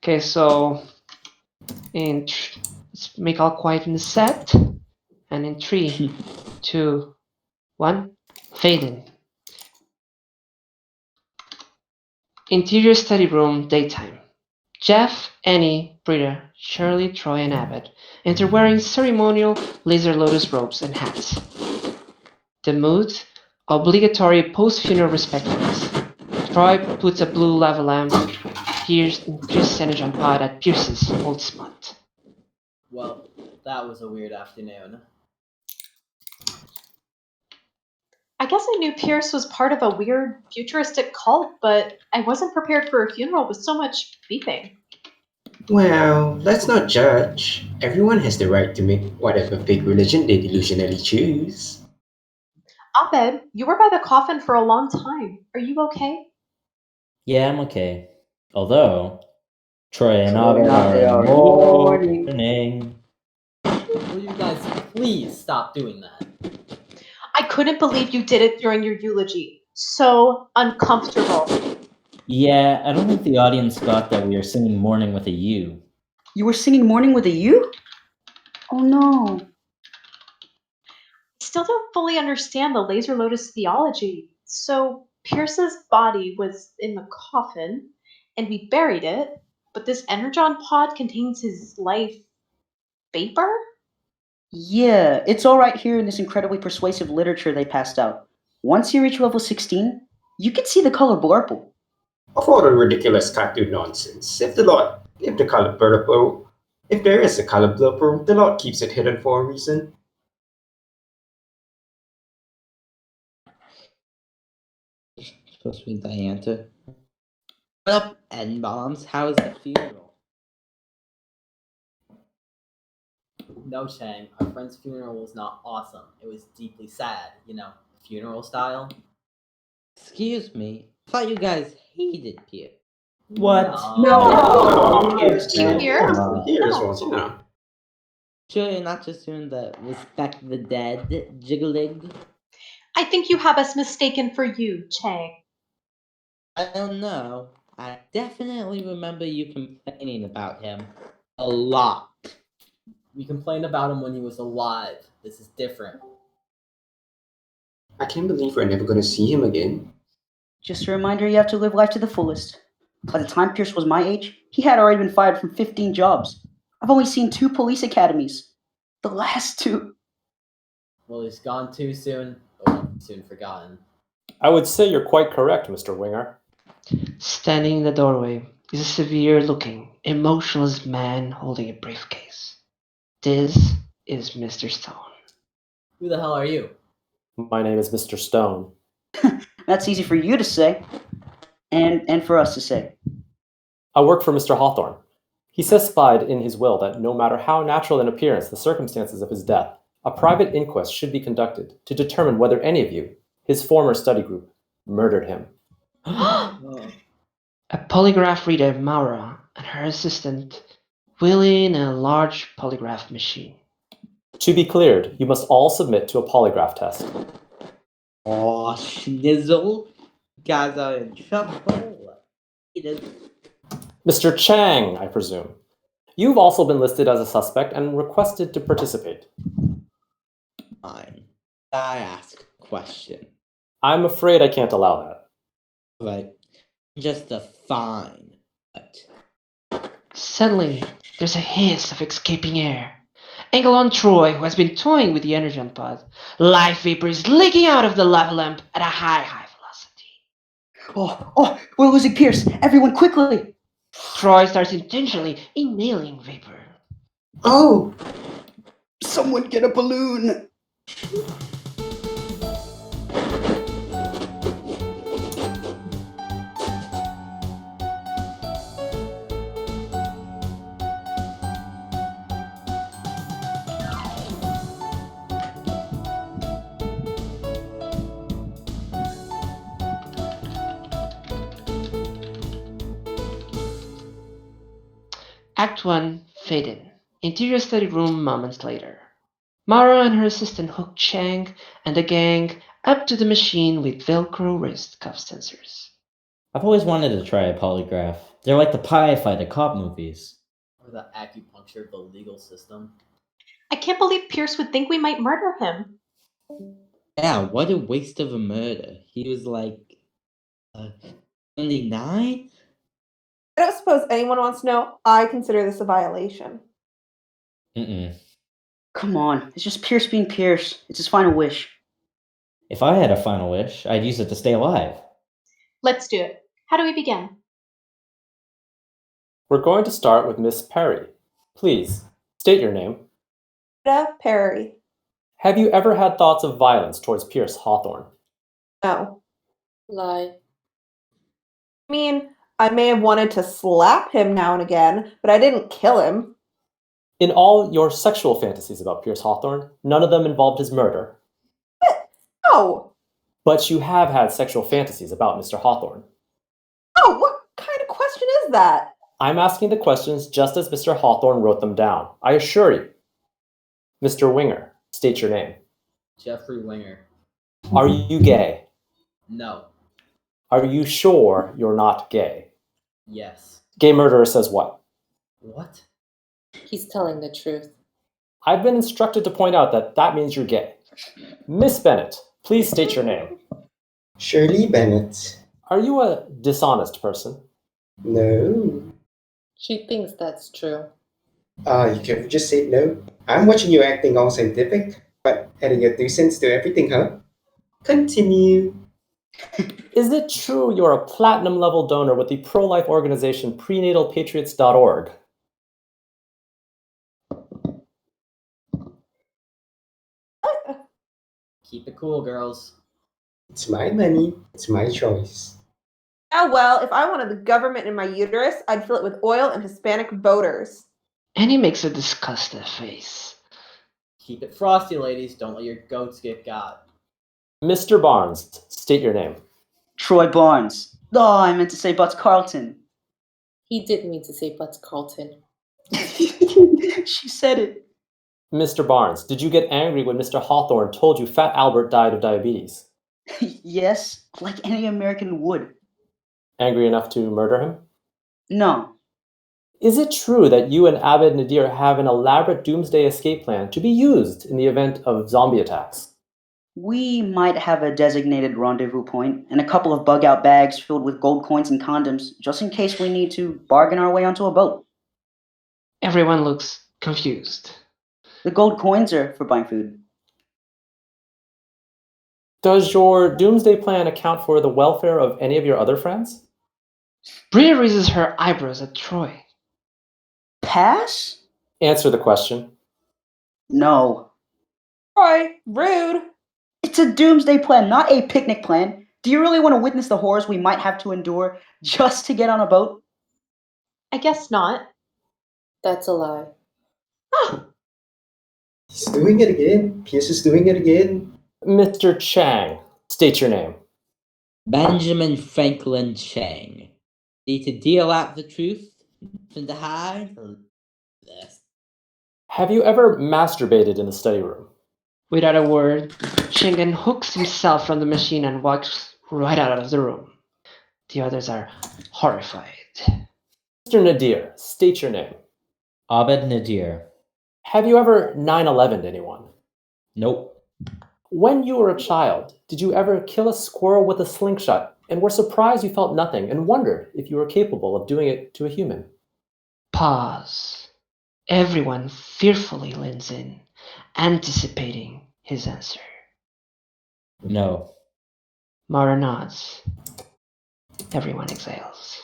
Okay, so let's make all quiet in the set, and in 3, 2, 1, fade in. Interior study room, daytime. Jeff, Annie, Britta, Shirley, Troy, and Abbott enter wearing ceremonial laser lotus robes and hats. The mood, obligatory post-funeral respectfulness. Troy puts a blue lava lamp, Pierce increases energy on pod at Pierce's old spot. Well, that was a weird afternoon. I guess I knew Pierce was part of a weird futuristic cult, but I wasn't prepared for a funeral with so much beeping. Well, let's not judge. Everyone has the right to make whatever big religion they delusionally choose. Abed, you were by the coffin for a long time. Are you okay? Yeah, I'm okay. Although, Troy and Troy Abed and Abed are are mourning. Will you guys please stop doing that? I couldn't believe you did it during your eulogy. So uncomfortable. Yeah, I don't think the audience got that we are singing Morning with a U. You were singing Morning with a U? Oh no. I still don't fully understand the Laser Lotus theology. So Pierce's body was in the coffin, and we buried it, but this energon pod contains his life vapor? Yeah, it's all right here in this incredibly persuasive literature they passed out. Once you reach level 16, you can see the color blurple. Of all the ridiculous cartoon nonsense, if there is a color blurple, the Lord keeps it hidden for a reason. Supposed to be Dianta. What up, N-bombs? How is the funeral? No, Chang, our friend's funeral was not awesome. It was deeply sad, funeral style. Excuse me. I thought you guys hated Pierre. What? No, Here's man. Here's No. what's, Sure, you're not just doing the respect the dead jiggling? I think you have us mistaken for you, Chang. I don't know. I definitely remember you complaining about him a lot. We complained about him when he was alive. This is different. I can't believe we're never going to see him again. Just a reminder you have to live life to the fullest. By the time Pierce was my age, he had already been fired from 15 jobs. I've only seen 2 police academies. The last 2. Well, he's gone too soon, or soon forgotten. I would say you're quite correct, Mr. Winger. Standing in the doorway is a severe-looking, emotionless man holding a briefcase. This is Mr. Stone. Who the hell are you? My name is Mr. Stone. That's easy for you to say, and for us to say. I work for Mr. Hawthorne. He specified in his will that no matter how natural in appearance the circumstances of his death, a private inquest should be conducted to determine whether any of you, his former study group, murdered him. A polygraph reader, Maura, and her assistant wheel in a large polygraph machine. To be cleared, you must all submit to a polygraph test. Aw, schnizzle. You guys are in trouble. Mr. Chang, I presume. You've also been listed as a suspect and requested to participate. Fine. I ask a question. I'm afraid I can't allow that. Right. Just a fine. But Suddenly, there's a hiss of escaping air. Angle on Troy, who has been toying with the energon pod. Life vapor is leaking out of the lava lamp at a high velocity. Oh, we're losing Pierce. Everyone, quickly. Troy starts intentionally inhaling vapor. Oh! Someone get a balloon. Act 1, fade in. Interior study room moments later. Mara and her assistant hook Chang and the gang up to the machine with Velcro wrist cuff sensors. I've always wanted to try a polygraph. They're like the pie fight at cop movies. Or the acupuncture of the legal system. I can't believe Pierce would think we might murder him. Yeah, what a waste of a murder. He was like 29? I don't suppose anyone wants to know. I consider this a violation. Mm-mm. Come on, it's just Pierce being Pierce. It's his final wish. If I had a final wish, I'd use it to stay alive. Let's do it. How do we begin? We're going to start with Miss Perry. Please, state your name. Rita Perry. Have you ever had thoughts of violence towards Pierce Hawthorne? No. Lie. I mean, I may have wanted to slap him now and again, but I didn't kill him. In all your sexual fantasies about Pierce Hawthorne, none of them involved his murder. No. But you have had sexual fantasies about Mr. Hawthorne. Oh, what kind of question is that? I'm asking the questions just as Mr. Hawthorne wrote them down. I assure you. Mr. Winger, state your name. Jeffrey Winger. Are you gay? No. Are you sure you're not gay? Yes. Gay murderer says what? What? He's telling the truth. I've been instructed to point out that that means you're gay. Miss Bennett, please state your name. Shirley Bennett. Are you a dishonest person? No. She thinks that's true. You could have just said no. I'm watching you acting all scientific, but adding your 2 cents to everything, huh? Continue. Is it true you're a platinum level donor with the pro-life organization prenatalpatriots.org? Keep it cool, girls. It's my money. It's my choice. Oh, well, if I wanted the government in my uterus, I'd fill it with oil and Hispanic voters. Annie makes a disgusted face. Keep it frosty, ladies. Don't let your goats get got. Mr. Barnes, state your name. Troy Barnes. Oh, I meant to say Butts Carlton. He didn't mean to say Butts Carlton. She said it. Mr. Barnes, did you get angry when Mr. Hawthorne told you Fat Albert died of diabetes? Yes, like any American would. Angry enough to murder him? No. Is it true that you and Abed Nadir have an elaborate doomsday escape plan to be used in the event of zombie attacks? We might have a designated rendezvous point and a couple of bug-out bags filled with gold coins and condoms, just in case we need to bargain our way onto a boat. Everyone looks confused. The gold coins are for buying food. Does your doomsday plan account for the welfare of any of your other friends? Bria raises her eyebrows at Troy. Pass? Answer the question. No. Troy, rude. It's a doomsday plan, not a picnic plan. Do you really want to witness the horrors we might have to endure just to get on a boat? I guess not. That's a lie. He's doing it again. Pierce is doing it again. Mr. Chang, state your name. Benjamin Franklin Chang. Need to deal out the truth? Nothing to hide? This. Have you ever masturbated in the study room? Without a word, Shingen hooks himself from the machine and walks right out of the room. The others are horrified. Mr. Nadir, state your name. Abed Nadir. Have you ever 9/11'd anyone? Nope. When you were a child, did you ever kill a squirrel with a slingshot and were surprised you felt nothing and wondered if you were capable of doing it to a human? Pause. Everyone fearfully leans in, anticipating his answer. No. Mara nods. Everyone exhales.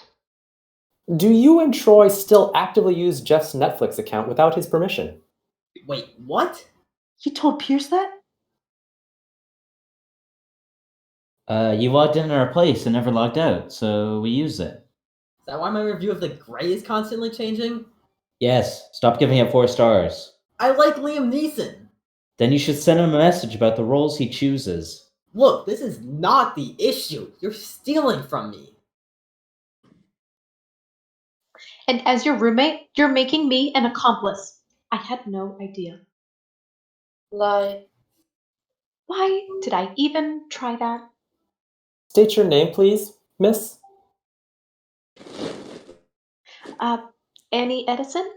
Do you and Troy still actively use Jeff's Netflix account without his permission? Wait, what? You told Pierce that? You logged in our place and never logged out, so we used it. Is that why my review of The Grey is constantly changing? Yes, stop giving it 4 stars. I like Liam Neeson. Then you should send him a message about the roles he chooses. Look, this is not the issue. You're stealing from me. And as your roommate, you're making me an accomplice. I had no idea. Lie. Why did I even try that? State your name, please, miss. Annie Edison?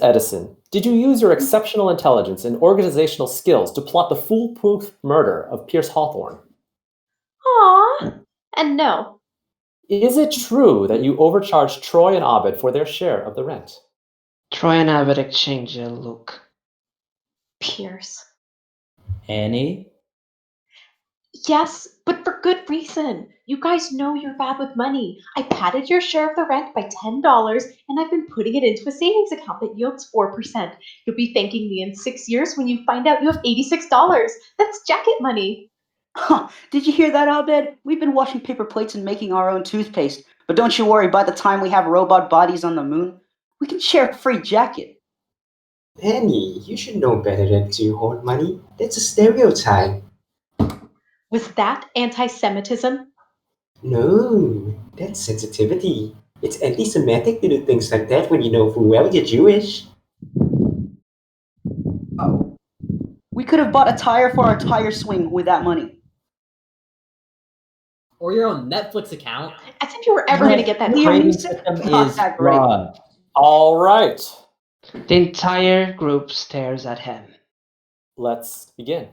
Edison, did you use your exceptional intelligence and organizational skills to plot the foolproof murder of Pierce Hawthorne? Aw. And no. Is it true that you overcharged Troy and Abed for their share of the rent? Troy and Abbott exchange a look. Pierce. Annie? Yes, but for good reason. You guys know you're bad with money. I padded your share of the rent by $10, and I've been putting it into a savings account that yields 4%. You'll be thanking me in 6 years when you find out you have $86. That's jacket money. Huh, did you hear that, Abed? We've been washing paper plates and making our own toothpaste. But don't you worry, by the time we have robot bodies on the moon, we can share a free jacket. Penny, you should know better than to hoard money. That's a stereotype. Was that anti-Semitism? No, that's sensitivity. It's anti-Semitic to do things like that when you know full well you're Jewish. Oh. We could have bought a tire for our tire swing with that money. Or your own Netflix account. As if you were ever going to get that Liam, tire. you Trading said system not is that great. flawed. All right, The entire group stares at him. let's begin.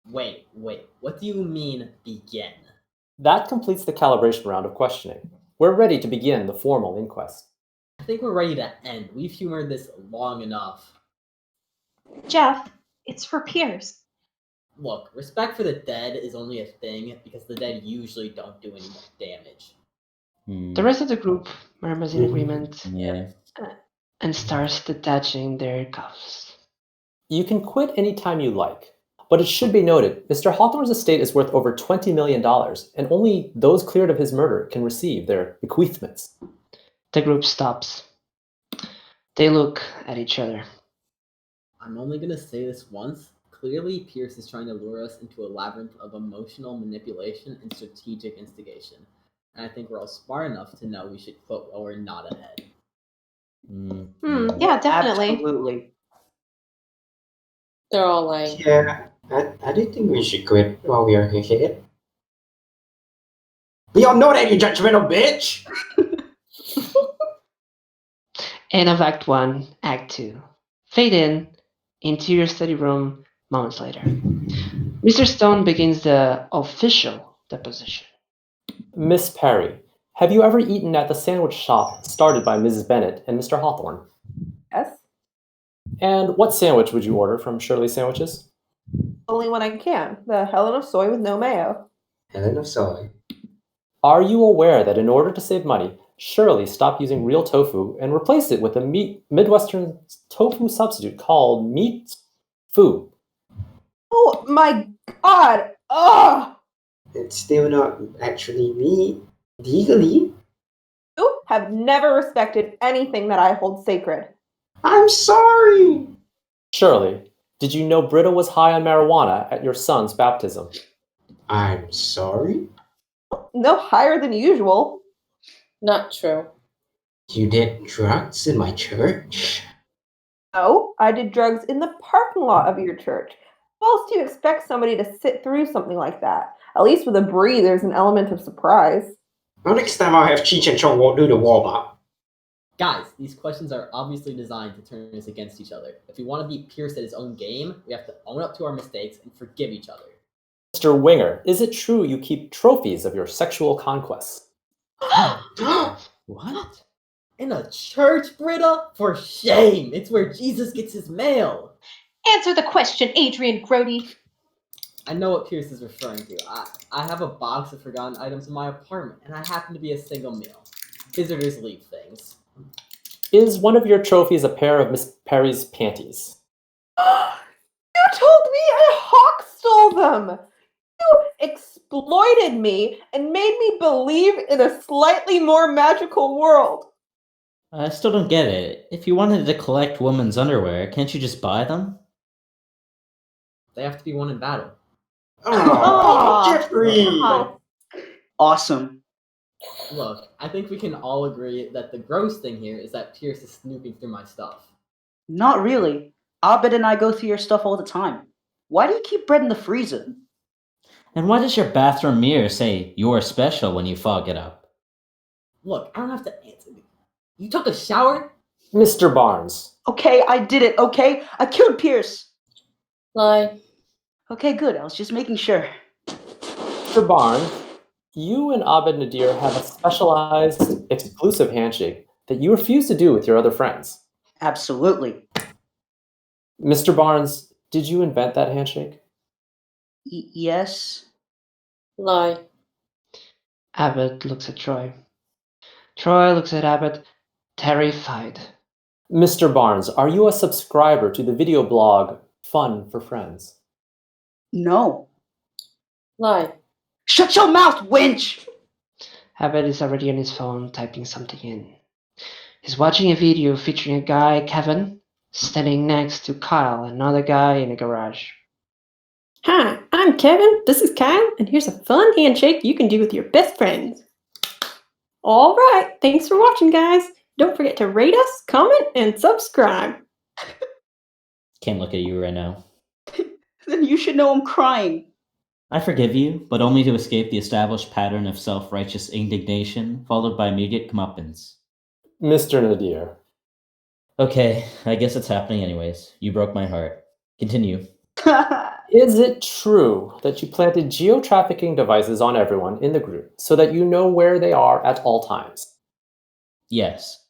Wait. What do you mean, begin? That completes the calibration round of questioning. We're ready to begin the formal inquest. I think we're ready to end. We've humored this long enough. Jeff, it's for Pierce. Look, respect for the dead is only a thing because the dead usually don't do any damage. The rest of the group murmurs in agreement Yeah. and starts detaching their cuffs. You can quit anytime you like, but it should be noted, Mr. Hawthorne's estate is worth over $20 million, and only those cleared of his murder can receive their bequeathments. The group stops. They look at each other. I'm only gonna say this once. Clearly, Pierce is trying to lure us into a labyrinth of emotional manipulation and strategic instigation. And I think we're all smart enough to know we should quit while we're not ahead. Yeah, definitely. Absolutely. They're all lying. Yeah, I do think we should quit while we are ahead. We all know that, you judgmental bitch! End of Act 1, Act 2. Fade in, interior study room, moments later. Mr. Stone begins the official deposition. Miss Perry, have you ever eaten at the sandwich shop started by Mrs. Bennett and Mr. Hawthorne? Yes. And what sandwich would you order from Shirley Sandwiches? Only when I can. The Helen of soy with no mayo. Helen of Soy. Are you aware that in order to save money, Shirley stopped using real tofu and replaced it with a Midwestern tofu substitute called meat fu? Oh my god! Ugh! It's still not actually meat. Legally. You have never respected anything that I hold sacred. I'm sorry! Shirley, did you know Britta was high on marijuana at your son's baptism? I'm sorry? No higher than usual. Not true. You did drugs in my church? No, I did drugs in the parking lot of your church. How else do you expect somebody to sit through something like that? At least with a brie, there's an element of surprise. Well, next time I'll have Cheech and Chong won't do the warm-up. Guys, these questions are obviously designed to turn us against each other. If we want to beat Pierce at his own game, we have to own up to our mistakes and forgive each other. Mr. Winger, is it true you keep trophies of your sexual conquests? What? In a church, Britta? For shame! It's where Jesus gets his mail! Answer the question, Adrian Grody. I know what Pierce is referring to. I have a box of forgotten items in my apartment, and I happen to be a single meal. Visitors leave things. Is one of your trophies a pair of Miss Perry's panties? You told me a hawk stole them! You exploited me and made me believe in a slightly more magical world. I still don't get it. If you wanted to collect women's underwear, can't you just buy them? They have to be won in battle. Oh, Jeffrey! God. Awesome. Look, I think we can all agree that the gross thing here is that Pierce is snooping through my stuff. Not really. Abed and I go through your stuff all the time. Why do you keep bread in the freezer? And why does your bathroom mirror say you're special when you fog it up? Look, I don't have to answer. You took a shower? Mr. Barnes. Okay, I did it, okay? I killed Pierce. Lie. Okay, good. I was just making sure. Mr. Barnes, you and Abed Nadir have a specialized, exclusive handshake that you refuse to do with your other friends. Absolutely. Mr. Barnes, did you invent that handshake? Yes? Lie. Abbott looks at Troy. Troy looks at Abbott, terrified. Mr. Barnes, are you a subscriber to the video blog Fun for Friends? No. Lie. Shut your mouth, wench! Abbott is already on his phone typing something in. He's watching a video featuring a guy, Kevin, standing next to Kyle, another guy in a garage. Hi, I'm Kevin, this is Kyle, and here's a fun handshake you can do with your best friends. Alright, thanks for watching, guys. Don't forget to rate us, comment, and subscribe. Can't look at you right now. Then you should know I'm crying. I forgive you, but only to escape the established pattern of self-righteous indignation, followed by immediate comeuppance. Mr. Nadir. Okay, I guess it's happening anyways. You broke my heart. Continue. Is it true that you planted geo-trafficking devices on everyone in the group so that you know where they are at all times? Yes.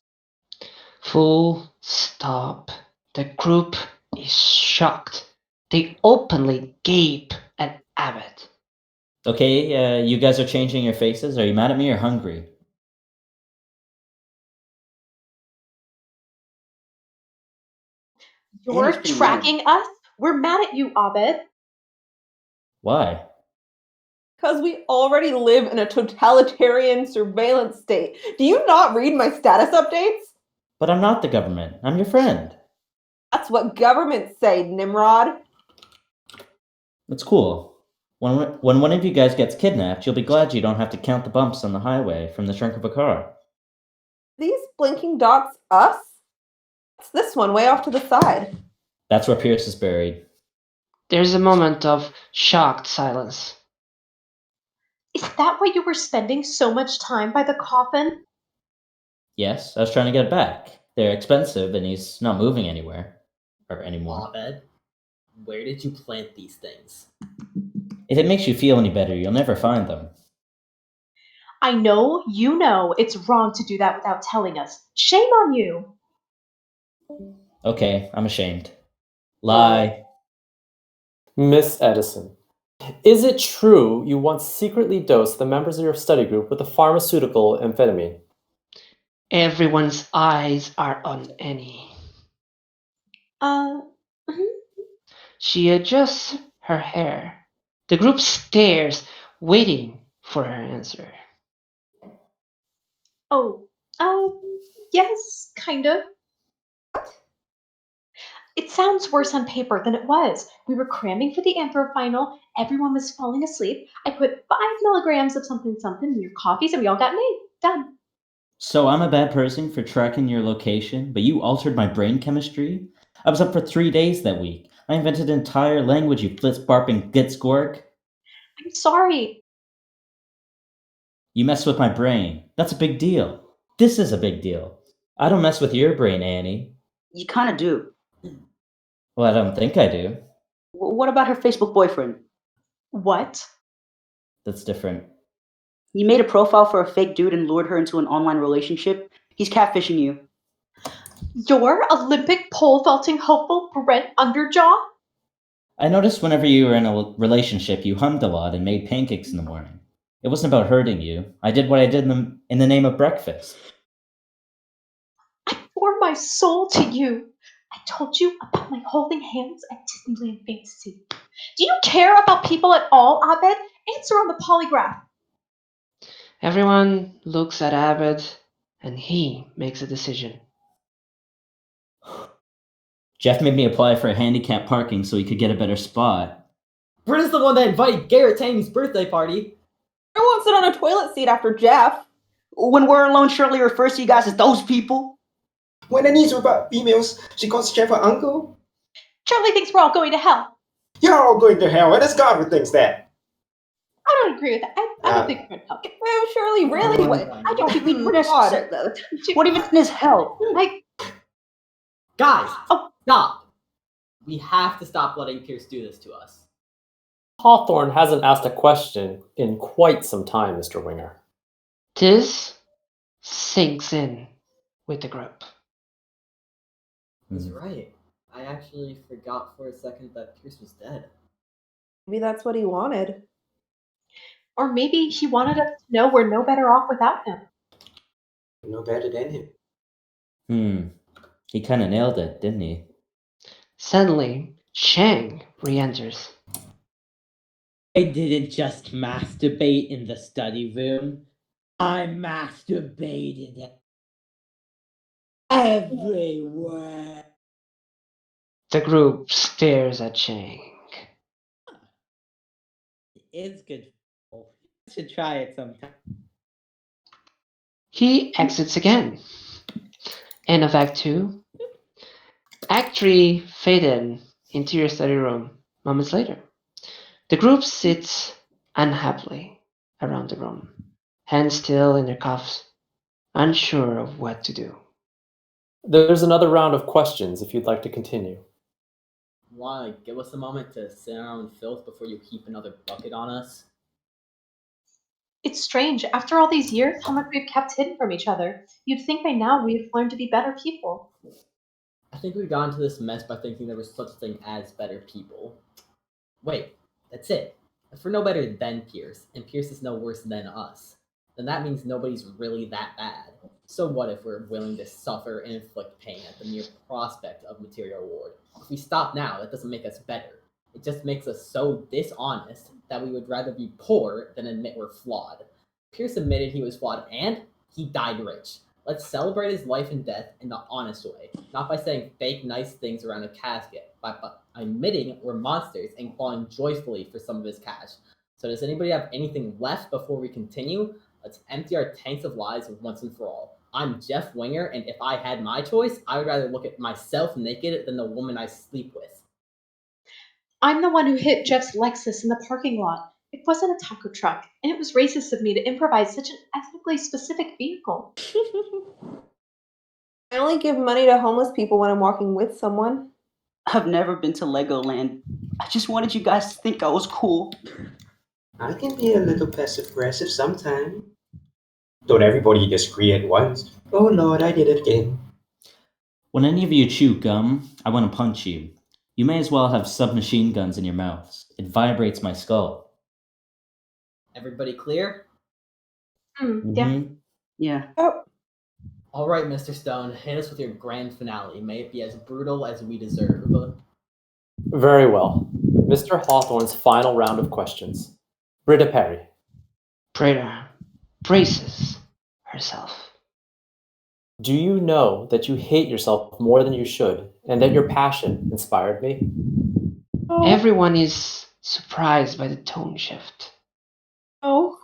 Full stop. The group is shocked. They openly gape at Abbott. Okay, you guys are changing your faces. Are you mad at me or hungry? You're Annie's pretty tracking us? We're mad at you, Abed. Why? Because we already live in a totalitarian surveillance state. Do you not read my status updates? But I'm not the government. I'm your friend. That's what governments say, Nimrod. It's cool. When one of you guys gets kidnapped, you'll be glad you don't have to count the bumps on the highway from the trunk of a car. These blinking dots us? It's this one way off to the side. That's where Pierce is buried. There's a moment of shocked silence. Is that why you were spending so much time by the coffin? Yes, I was trying to get it back. They're expensive, and he's not moving anywhere. Or anymore. Abed, where did you plant these things? If it makes you feel any better, you'll never find them. I know you know it's wrong to do that without telling us. Shame on you. Okay, I'm ashamed. Lie. Miss Edison, is it true you once secretly dosed the members of your study group with a pharmaceutical amphetamine? Everyone's eyes are on Annie. Mhm. She adjusts her hair. The group stares, waiting for her answer. Oh, yes, kind of. It sounds worse on paper than it was. We were cramming for the anthro final. Everyone was falling asleep. I put 5 milligrams of something something in your coffees, and we all got an A. Done. So I'm a bad person for tracking your location, but you altered my brain chemistry? I was up for 3 days that week. I invented an entire language, you flitz-barping Gitzgorg. I'm sorry. You mess with my brain. That's a big deal. This is a big deal. I don't mess with your brain, Annie. You kind of do. Well, I don't think I do. What about her Facebook boyfriend? What? That's different. You made a profile for a fake dude and lured her into an online relationship? He's catfishing you. Your Olympic pole vaulting hopeful Brent Underjaw? I noticed whenever you were in a relationship, you hummed a lot and made pancakes in the morning. It wasn't about hurting you. I did what I did in the name of breakfast. I pour my soul to you. I told you about my holding hands at Disneyland fantasy. Do you care about people at all, Abed? Answer on the polygraph. Everyone looks at Abbott, and he makes a decision. Jeff made me apply for a handicap parking so he could get a better spot. Britta's the one that invited Garrett to Amy's birthday party. I won't sit on a toilet seat after Jeff. When we're alone, Shirley refers to you guys as those people. When Annie's about females, she calls Jeff her uncle. Charlie thinks we're all going to hell. You're all going to hell, and it's God who thinks that. I don't agree with that. I don't think we're gonna help. Well, Shirley, really? What? I I don't. What even is help? Guys, Oh. stop! We have to stop letting Pierce do this to us. Hawthorne hasn't asked a question in quite some time, Mr. Winger. This sinks in with the group. He's right. I actually forgot for a second that Pierce was dead. Maybe that's what he wanted. Or maybe he wanted us to know we're no better off without him. No better than him. He kind of nailed it, didn't he? Suddenly, Chang re-enters. I didn't just masturbate in the study room. I masturbated everywhere. The group stares at Chang. It's good. You should try it sometime. He exits again. End of Act 2. Act 3 faded into your study room moments later. The group sits unhappily around the room, hands still in their cuffs, unsure of what to do. There's another round of questions if you'd like to continue. Wanna give us a moment to sit in our own filth before you heap another bucket on us? It's strange, after all these years, how much we've kept hidden from each other. You'd think by now we'd learned to be better people. I think we got into this mess by thinking there was such a thing as better people. Wait, that's it. If we're no better than Pierce, and Pierce is no worse than us, then that means nobody's really that bad. So what if we're willing to suffer and inflict pain at the mere prospect of material reward? If we stop now, that doesn't make us better. It just makes us so dishonest that we would rather be poor than admit we're flawed. Pierce admitted he was flawed and he died rich. Let's celebrate his life and death in the honest way, not by saying fake nice things around a casket, but by admitting we're monsters and clawing joyfully for some of his cash. So does anybody have anything left before we continue? Let's empty our tanks of lies once and for all. I'm Jeff Winger, and if I had my choice, I would rather look at myself naked than the woman I sleep with. I'm the one who hit Jeff's Lexus in the parking lot. It wasn't a taco truck, and it was racist of me to improvise such an ethnically specific vehicle. I only give money to homeless people when I'm walking with someone. I've never been to Legoland. I just wanted you guys to think I was cool. I can be a little passive aggressive sometimes. Don't everybody disagree at once. Oh Lord, I did it again. When any of you chew gum, I want to punch you. You may as well have submachine guns in your mouths. It vibrates my skull. Everybody clear? Yeah. Yeah. Oh, All right, Mr. Stone, hit us with your grand finale. May it be as brutal as we deserve. Very well. Mr. Hawthorne's final round of questions. Britta Perry. Prada braces herself. Do you know that you hate yourself more than you should, and that your passion inspired me? Everyone is surprised by the tone shift. oh.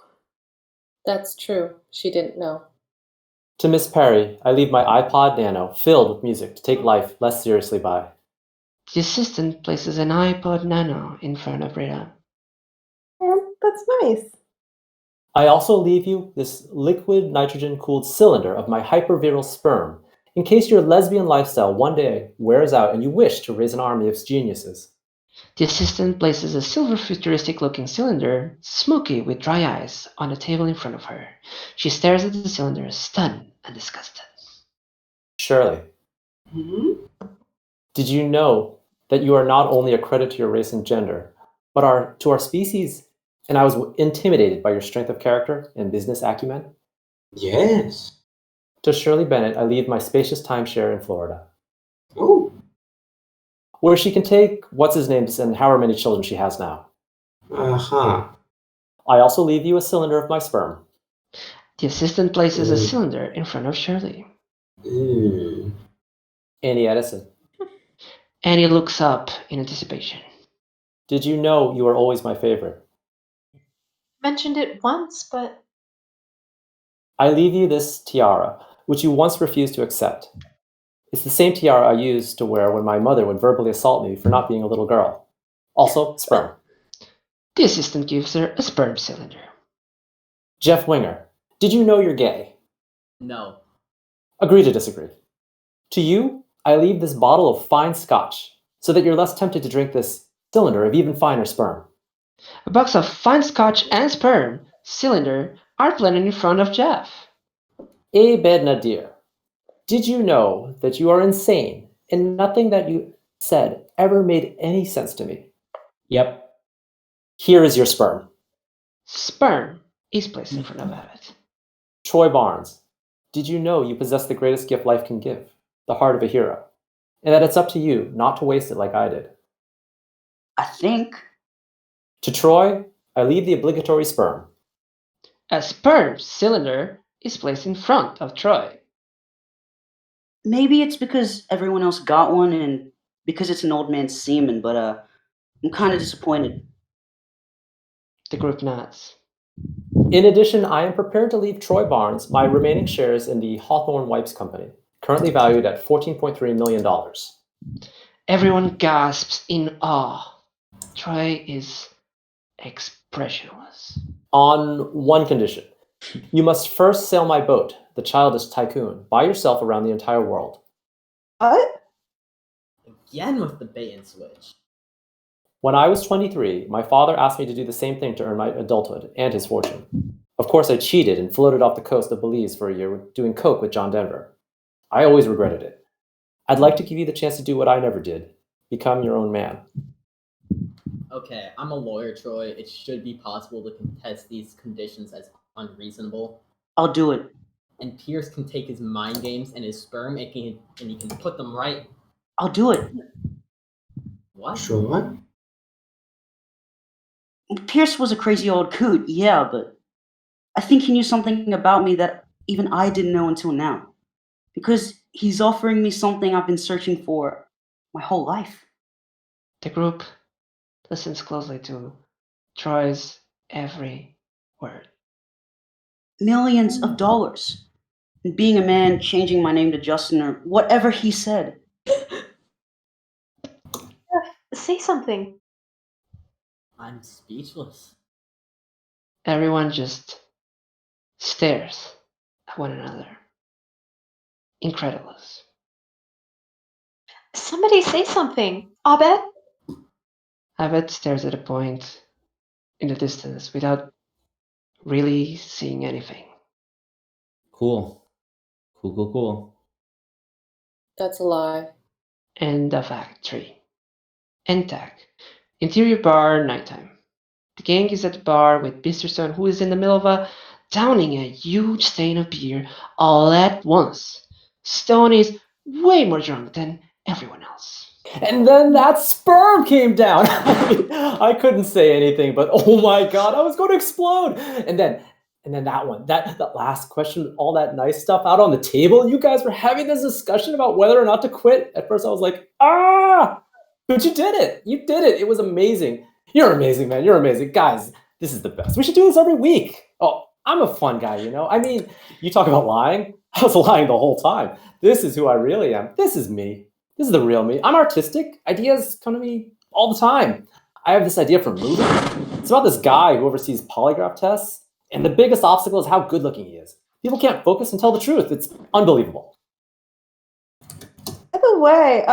That's true. She didn't know. To Miss Perry, I leave my iPod Nano filled with music to take life less seriously by. The assistant places an iPod Nano in front of Rita. That's nice. I also leave you this liquid nitrogen-cooled cylinder of my hyperviral sperm, in case your lesbian lifestyle one day wears out and you wish to raise an army of geniuses. The assistant places a silver futuristic-looking cylinder, smoky with dry eyes, on a table in front of her. She stares at the cylinder, stunned and disgusted. Shirley, did you know that you are not only a credit to your race and gender, but are to our species, and I was intimidated by your strength of character and business acumen? Yes. To Shirley Bennett, I leave my spacious timeshare in Florida, Oh. where she can take what's-his-names and however many children she has now. Uh-huh. I also leave you a cylinder of my sperm. The assistant places a cylinder in front of Shirley. Annie Edison, Annie looks up in anticipation. did you know you are always my favorite? Mentioned it once, but I leave you this tiara, which you once refused to accept. It's the same tiara I used to wear when my mother would verbally assault me for not being a little girl. Also, sperm. The assistant gives her a sperm cylinder. Jeff Winger, did you know you're gay? No. Agree to disagree. To you, I leave this bottle of fine scotch, so that you're less tempted to drink this cylinder of even finer sperm. A box of fine scotch and sperm cylinder are planted in front of Jeff. Abed Nadir, did you know that you are insane and nothing that you said ever made any sense to me? Yep. Here is your sperm. Sperm is placed in front of Abbott. Troy Barnes, did you know you possess the greatest gift life can give, the heart of a hero, and that it's up to you not to waste it like I did? I think. To Troy, I leave the obligatory sperm. A sperm cylinder is placed in front of Troy. Maybe it's because everyone else got one and because it's an old man's semen, but I'm kind of disappointed. The group nods. In addition, I am prepared to leave Troy Barnes my remaining shares in the Hawthorne Wipes Company, currently valued at $14.3 million. Everyone gasps in awe. Troy is expressionless. On one condition. You must first sail my boat, the Childish Tycoon, by yourself around the entire world. What? Again with the bait and switch. When I was 23, my father asked me to do the same thing to earn my adulthood and his fortune. Of course, I cheated and floated off the coast of Belize for a year doing coke with John Denver. I always regretted it. I'd like to give you the chance to do what I never did. Become your own man. Okay, I'm a lawyer, Troy. It should be possible to contest these conditions as unreasonable. I'll do it. And Pierce can take his mind games and his sperm and he can put them right. I'll do it. What? Sure. Pierce was a crazy old coot, yeah, but I think he knew something about me that even I didn't know until now. Because he's offering me something I've been searching for my whole life. The group listens closely to Troy's every word. Millions of dollars. And being a man, changing my name to Justin, or whatever he said. Say something. I'm speechless. Everyone just stares at one another. Incredulous. Somebody say something. Abed? Abbott stares at a point in the distance without really seeing anything. Cool. Cool. That's a lie. End of Act 3. End tag. Interior bar, nighttime. The gang is at the bar with Mr. Stone, who is in the middle of downing a huge stain of beer all at once. Stone is way more drunk than everyone else. And then that sperm came down. I couldn't say anything, but oh my god, I was going to explode. And then that one, that last question, all that nice stuff out on the table. You guys were having this discussion about whether or not to quit. At first, I was like, but you did it. You did it. It was amazing. You're amazing, man. You're amazing, guys. This is the best. We should do this every week. Oh, I'm a fun guy, you know. I mean, you talk about lying. I was lying the whole time. This is who I really am. This is me. This is the real me. I'm artistic. Ideas come to me all the time. I have this idea for a movie. It's about this guy who oversees polygraph tests, and the biggest obstacle is how good looking he is. People can't focus and tell the truth. It's unbelievable. By the way,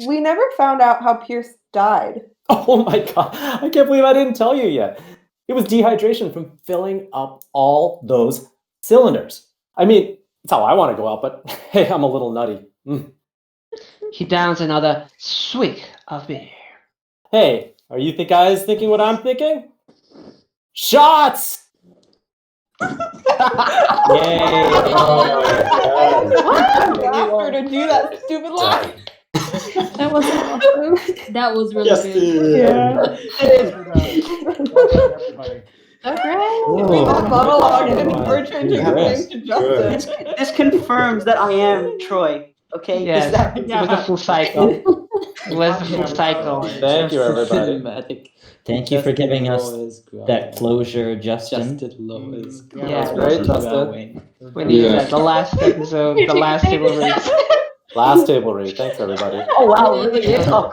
we never found out how Pierce died. Oh my god, I can't believe I didn't tell you yet. It was dehydration from filling up all those cylinders. I mean, it's how I want to go out, but hey, I'm a little nutty. He downs another swig of beer. Hey, are you guys thinking what I'm thinking? Shots! Yay! After to do that stupid line. That was awesome. That was really Yes, good. Yeah. Everybody. Okay. That monologue and we're changing Yeah. things to justice. This confirms that I am Troy. Okay? Yes, Is that, it was the full cycle. It was the full cycle. Thank you, everybody. Cinematic. Thank you for giving us Lois growling. that closure, Justin. Justin Lois Yeah, That was great, Justin. growling. We needed Yeah. that. The last episode, the last table read. Last table read. Thanks, everybody. oh wow, it really is. Oh,